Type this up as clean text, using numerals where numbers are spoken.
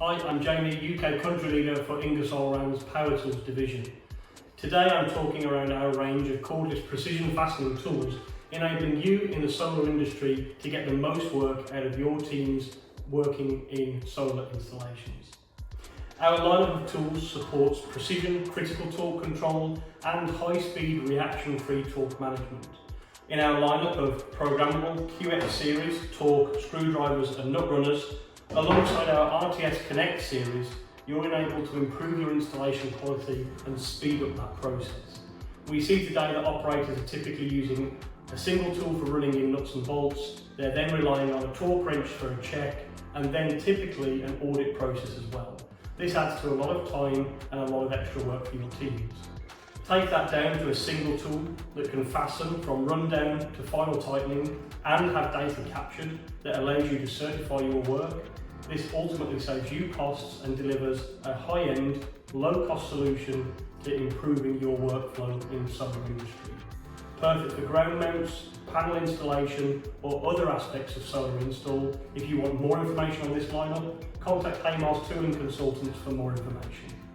Hi, I'm Jamie, UK Country Leader for Ingersoll Rand's Power Tools division. Today I'm talking around our range of cordless precision fastening tools, enabling you in the solar industry to get the most work out of your teams working in solar installations. Our lineup of tools supports precision, critical torque control and high-speed reaction-free torque management. In our lineup of programmable QX series, torque, screwdrivers and nut runners, alongside our RTS Connect series, you're enabled to improve your installation quality and speed up that process. We see today that operators are typically using a single tool for running in nuts and bolts. They're then relying on a torque wrench for a check and then typically an audit process as well. This adds to a lot of time and a lot of extra work for your teams. Take that down to a single tool that can fasten from rundown to final tightening and have data captured that allows you to certify your work. This ultimately saves you costs and delivers a high-end, low-cost solution to improving your workflow in the solar industry. Perfect for ground mounts, panel installation or other aspects of solar install. If you want more information on this lineup, contact Haymar's Tooling Consultants for more information.